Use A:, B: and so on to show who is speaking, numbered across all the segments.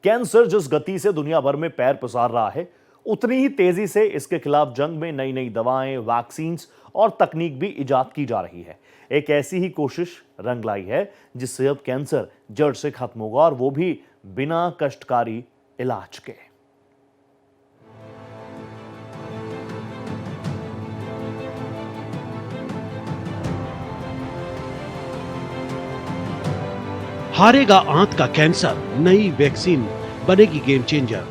A: Cancer जिस गति से दुनिया भर में पैर पसार रहा है, उतनी ही तेजी से इसके खिलाफ जंग में नई नई दवाएं, वैक्सीन और तकनीक भी इजाद की जा रही है। एक ऐसी ही कोशिश रंग लाई है जिससे अब कैंसर जड़ से खत्म होगा, और वो भी बिना कष्टकारी इलाज के।
B: हारेगा आंत का कैंसर, नई वैक्सीन बनेगी गेम चेंजर।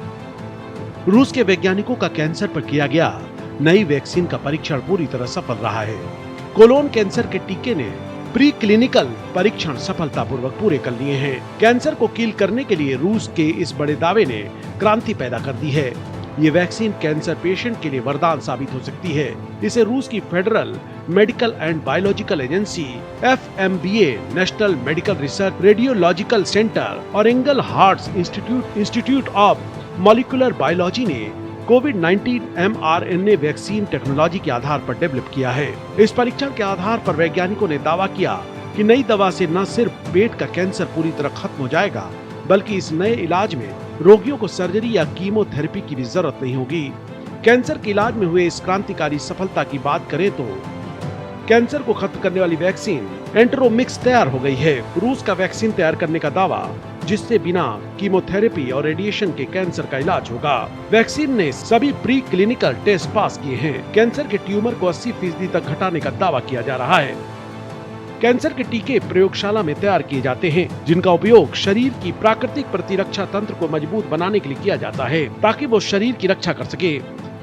B: रूस के वैज्ञानिकों का कैंसर पर किया गया नई वैक्सीन का परीक्षण पूरी तरह सफल रहा है। कोलोन कैंसर के टीके ने प्री क्लिनिकल परीक्षण सफलतापूर्वक पूरे कर लिए हैं। कैंसर को किल करने के लिए रूस के इस बड़े दावे ने क्रांति पैदा कर दी है। ये वैक्सीन कैंसर पेशेंट के लिए वरदान साबित हो सकती है। इसे रूस की federal medical and biological agency FMBA, national medical research radiological centre और Engelhardt institute of molecular biology ने कोविड-19 mRNA वैक्सीन टेक्नोलॉजी के आधार पर डेवलप किया है। इस परीक्षण के आधार पर वैज्ञानिकों ने दावा किया कि नई दवा से न सिर्फ पेट का कैंसर पूरी तरह खत्म हो जाएगा, बल्कि इस नए इलाज में रोगियों को सर्जरी या कीमोथेरेपी की भी जरूरत नहीं होगी। कैंसर के इलाज में हुए इस क्रांतिकारी सफलता की बात करें तो कैंसर को खत्म करने वाली वैक्सीन एंटेरोमिक्स तैयार हो गई है। रूस का वैक्सीन तैयार करने का दावा, जिससे बिना कीमोथेरेपी और रेडिएशन के कैंसर का इलाज होगा। वैक्सीन ने सभी प्री क्लिनिकल टेस्ट पास किए हैं। कैंसर के ट्यूमर को 80% तक घटाने का दावा किया जा रहा है। कैंसर के टीके प्रयोगशाला में तैयार किए जाते हैं, जिनका उपयोग शरीर की प्राकृतिक प्रतिरक्षा तंत्र को मजबूत बनाने के लिए किया जाता है, ताकि वो शरीर की रक्षा कर सके।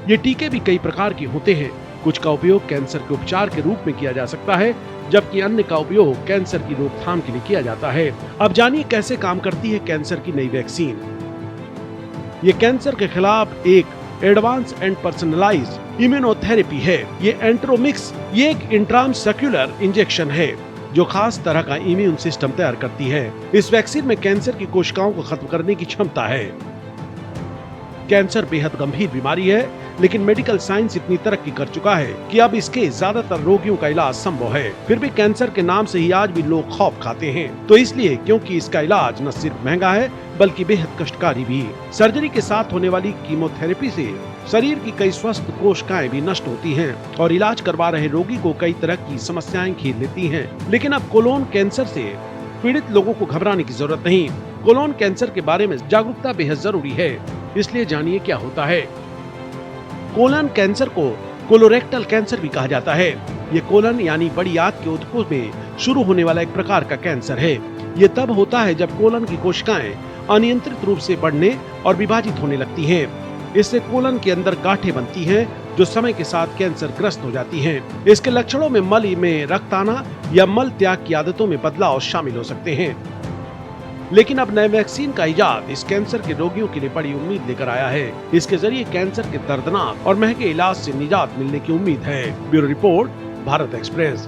B: ये टीके भी कई प्रकार के होते हैं। कुछ का उपयोग कैंसर के उपचार के रूप में किया जा सकता है, जबकि अन्य का उपयोग कैंसर की रोकथाम के लिए किया जाता है। अब जानिए कैसे काम करती है कैंसर की नई वैक्सीन। ये कैंसर के खिलाफ एक एडवांस एंड पर्सनलाइज्ड इम्यूनोथेरेपी है। ये एंटेरोमिक्स ये एक इंट्रामसेक्युलर इंजेक्शन है जो खास तरह का इम्यून सिस्टम तैयार करती है। इस वैक्सीन में कैंसर की कोशिकाओं को खत्म करने की क्षमता है। कैंसर बेहद गंभीर बीमारी है, लेकिन मेडिकल साइंस इतनी तरक्की कर चुका है कि अब इसके ज्यादातर रोगियों का इलाज संभव है। फिर भी कैंसर के नाम से ही आज भी लोग खौफ खाते हैं, तो इसलिए क्योंकि इसका इलाज न सिर्फ महंगा है बल्कि बेहद कष्टकारी भी। सर्जरी के साथ होने वाली कीमोथेरेपी से शरीर की कई स्वस्थ कोशिकाएं भी नष्ट होती हैं और इलाज करवा रहे रोगी को कई तरह की समस्याएं घेर लेती हैं। लेकिन अब कोलोन कैंसर से पीड़ित लोगों को घबराने की जरूरत नहीं। कोलोन कैंसर के बारे में जागरूकता बेहद जरूरी है, इसलिए जानिए क्या होता है। कोलन कैंसर को कोलोरेक्टल कैंसर भी कहा जाता है। ये कोलन यानी बड़ी आंत के ऊतकों में शुरू होने वाला एक प्रकार का कैंसर है। ये तब होता है जब कोलन की कोशिकाएं अनियंत्रित रूप से बढ़ने और विभाजित होने लगती हैं। इससे कोलन के अंदर गांठें बनती हैं, जो समय के साथ कैंसर ग्रस्त हो जाती हैं। इसके लक्षणों में मल में रक्त आना या मल त्याग की आदतों में बदलाव शामिल हो सकते हैं। लेकिन अब नए वैक्सीन का इजाद इस कैंसर के रोगियों के लिए बड़ी उम्मीद लेकर आया है। इसके जरिए कैंसर के दर्दनाक और महंगे इलाज से निजात मिलने की उम्मीद है। Bureau report, Bharat express.